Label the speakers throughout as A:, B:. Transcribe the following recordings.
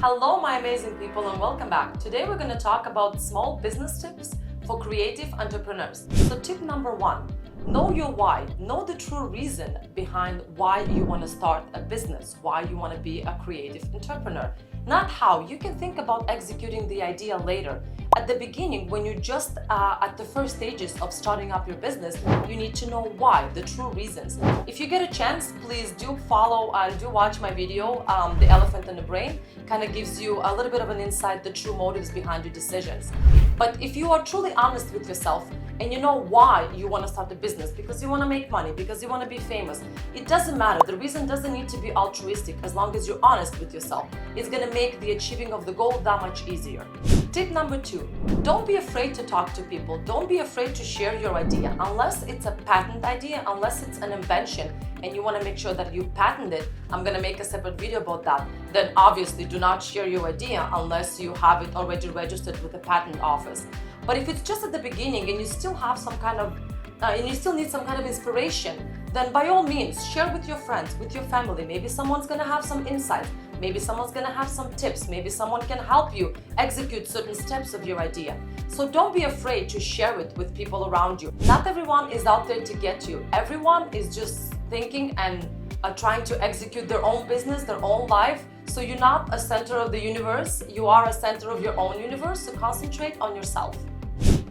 A: Hello, my amazing people, and welcome back. Today we're going to talk about small business tips for creative entrepreneurs. So tip number one, know your why. Know the true reason behind why you want to start a business, why you want to be a creative entrepreneur. Not how. You can think about executing the idea later. At the beginning, when you're just at the first stages of starting up your business, you need to know why, the true reasons. If you get a chance, please do follow and do watch my video, The Elephant in the Brain. Kind of gives you a little bit of an insight, the true motives behind your decisions. But if you are truly honest with yourself and you know why you want to start a business, because you want to make money, because you want to be famous, it doesn't matter. The reason doesn't need to be altruistic as long as you're honest with yourself. It's going to make the achieving of the goal that much easier. Tip number two, don't be afraid to talk to people. Don't be afraid to share your idea. Unless it's a patent idea, unless it's an invention and you want to make sure that you patent it, I'm going to make a separate video about that. Then obviously do not share your idea unless you have it already registered with the patent office. But if it's just at the beginning and you still have some kind of and you still need some kind of inspiration, then by all means share with your friends, with your family. Maybe someone's going to have some insights. Maybe someone's going to have some tips. Maybe someone can help you execute certain steps of your idea. So don't be afraid to share it with people around you. Not everyone is out there to get you. Everyone is just thinking and trying to execute their own business, their own life. So you're not a center of the universe. You are a center of your own universe. So concentrate on yourself.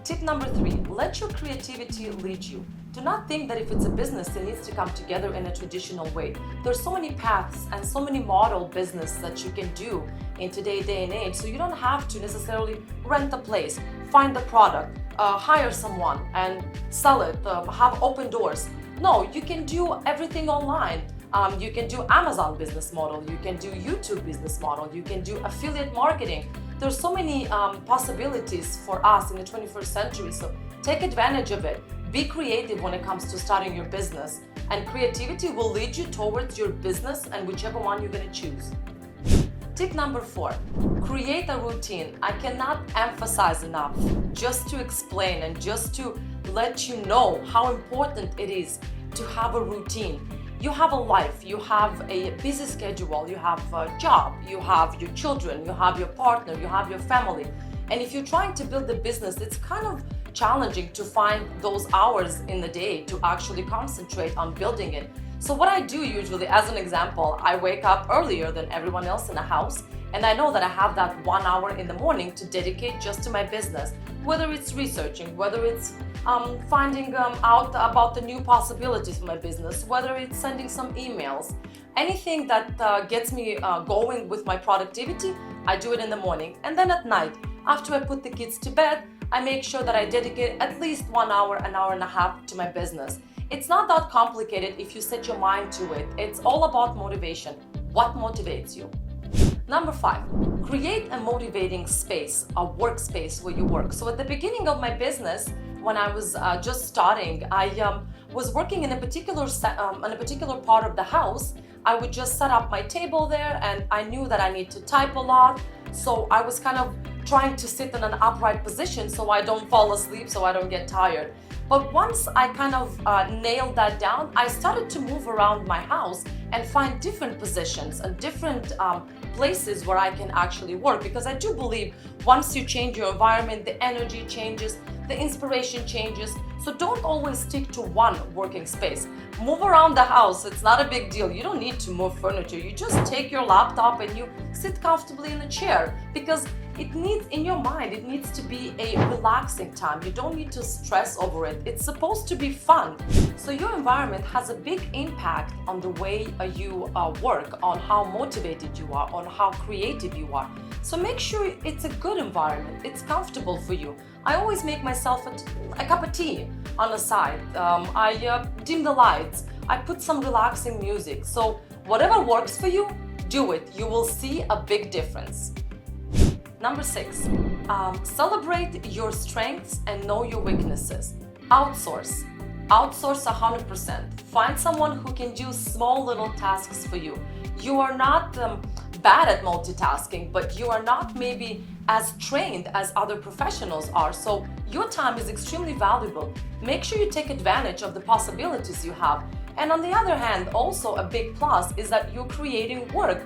A: Tip number three, let your creativity lead you. Do not think that if it's a business, it needs to come together in a traditional way. There's so many paths and so many model business that you can do in today's day and age. So you don't have to necessarily rent a place, find the product, hire someone and sell it, have open doors. No, you can do everything online. You can do Amazon business model, you can do YouTube business model, you can do affiliate marketing. There's so many possibilities for us in the 21st century, so take advantage of it. Be creative when it comes to starting your business, and creativity will lead you towards your business and whichever one you're going to choose. Tip number four, create a routine. I cannot emphasize enough just to explain and just to let you know how important it is to have a routine. You have a life, you have a busy schedule, you have a job, you have your children, you have your partner, you have your family. And if you're trying to build a business, it's kind of challenging to find those hours in the day to actually concentrate on building it. So what I do usually, as an example, I wake up earlier than everyone else in the house, and I know that I have that 1 hour in the morning to dedicate just to my business, whether it's researching, whether it's finding out about the new possibilities for my business, whether it's sending some emails, anything that gets me going with my productivity, I do it in the morning. And then at night, after I put the kids to bed, I make sure that I dedicate at least 1 hour, an hour and a half to my business. It's not that complicated if you set your mind to it. It's all about motivation. What motivates you? Number five, create a motivating space, a workspace where you work. So at the beginning of my business, when I was just starting, I was working in a particular part of the house. I would just set up my table there, and I knew that I need to type a lot. So I was kind of trying to sit in an upright position so I don't fall asleep, so I don't get tired. But once I kind of nailed that down, I started to move around my house and find different positions and different places where I can actually work, because I do believe once you change your environment, the energy changes, the inspiration changes. So don't always stick to one working space. Move around the house. It's not a big deal. You don't need to move furniture. You just take your laptop and you sit comfortably in a chair, because it needs, in your mind, it needs to be a relaxing time. You don't need to stress over it. It's supposed to be fun. So your environment has a big impact on the way you work, on how motivated you are, on how creative you are. So make sure it's a good environment. It's comfortable for you. I always make myself a cup of tea on the side. I dim the lights. I put some relaxing music. So whatever works for you, do it. You will see a big difference. Number six, celebrate your strengths and know your weaknesses. Outsource. Outsource 100%. Find someone who can do small little tasks for you. You are not bad at multitasking, but you are not maybe as trained as other professionals are. So your time is extremely valuable. Make sure you take advantage of the possibilities you have. And on the other hand, also a big plus is that you're creating work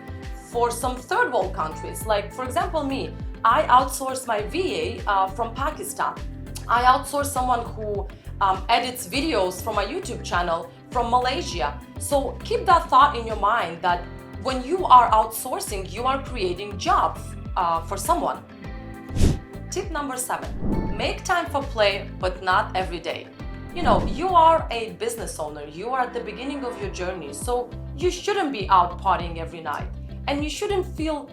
A: for some third world countries. Like, for example, me, I outsource my VA from Pakistan. I outsource someone who edits videos from my YouTube channel from Malaysia. So keep that thought in your mind that when you are outsourcing, you are creating jobs for someone. Tip number 7, make time for play, but not every day. You know, you are a business owner, you are at the beginning of your journey, so you shouldn't be out partying every night. And you shouldn't feel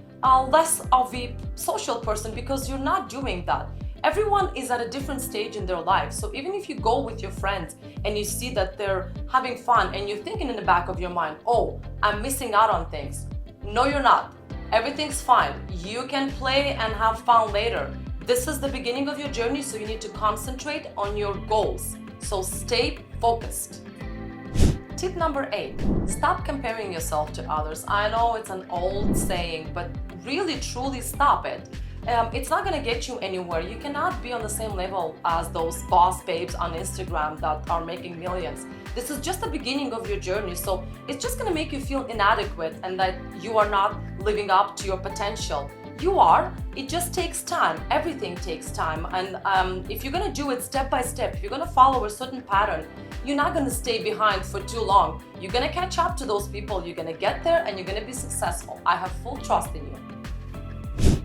A: less of a social person because you're not doing that. Everyone is at a different stage in their life, so even if you go with your friends and you see that they're having fun and you're thinking in the back of your mind, oh, I'm missing out on things. No, you're not. Everything's fine. You can play and have fun later. This is the beginning of your journey, so you need to concentrate on your goals. So stay focused. Tip number 8, stop comparing yourself to others. I know it's an old saying, but really truly stop it. It's not gonna get you anywhere. You cannot be on the same level as those boss babes on Instagram that are making millions. This is just the beginning of your journey, so it's just gonna make you feel inadequate and that you are not living up to your potential. You are. It just takes time. Everything takes time. And if you're gonna do it step by step, if you're gonna follow a certain pattern, you're not gonna stay behind for too long. You're gonna catch up to those people. You're gonna get there and you're gonna be successful. I have full trust in you.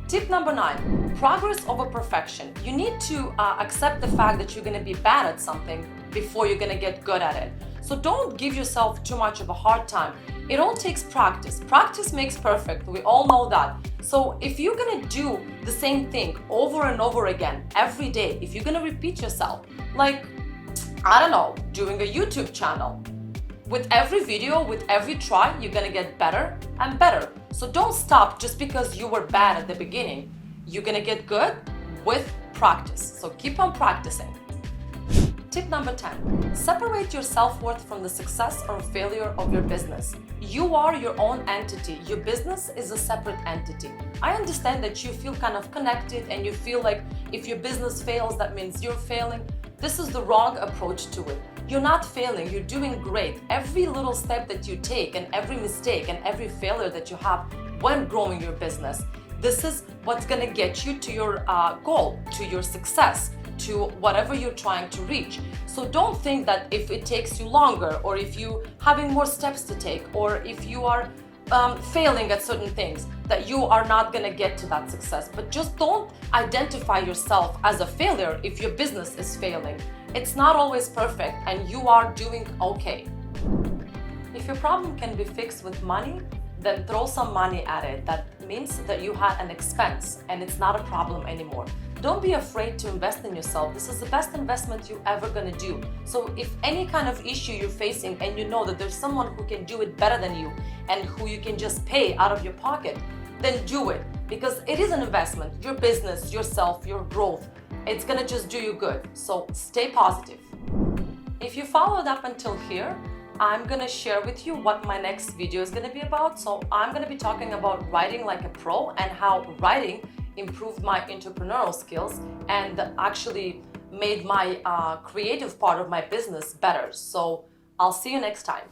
A: Tip number 9, progress over perfection. You need to accept the fact that you're gonna be bad at something before you're gonna get good at it. So don't give yourself too much of a hard time. It all takes practice. Practice makes perfect. We all know that. So if you're gonna do the same thing over and over again every day, if you're gonna repeat yourself, like, I don't know, doing a YouTube channel, with every video, with every try, you're gonna get better and better. So don't stop just because you were bad at the beginning. You're gonna get good with practice. So keep on practicing. Tip number 10, separate your self-worth from the success or failure of your business. You are your own entity. Your business is a separate entity. I understand that you feel kind of connected and you feel like if your business fails, that means you're failing. This is the wrong approach to it. You're not failing, you're doing great. Every little step that you take and every mistake and every failure that you have when growing your business, this is what's gonna get you to your goal, to your success, to whatever you're trying to reach. So don't think that if it takes you longer or if you having more steps to take or if you are failing at certain things that you are not gonna get to that success. But just don't identify yourself as a failure if your business is failing. It's not always perfect and you are doing okay. If your problem can be fixed with money, then throw some money at it. That means that you had an expense and it's not a problem anymore. Don't be afraid to invest in yourself. This is the best investment you're ever gonna do. So if any kind of issue you're facing and you know that there's someone who can do it better than you and who you can just pay out of your pocket, then do it because it is an investment. Your business, yourself, your growth, it's gonna just do you good. So stay positive. If you followed up until here, I'm gonna share with you what my next video is gonna be about. So I'm gonna be talking about writing like a pro and how writing improved my entrepreneurial skills and actually made my creative part of my business better. So I'll see you next time.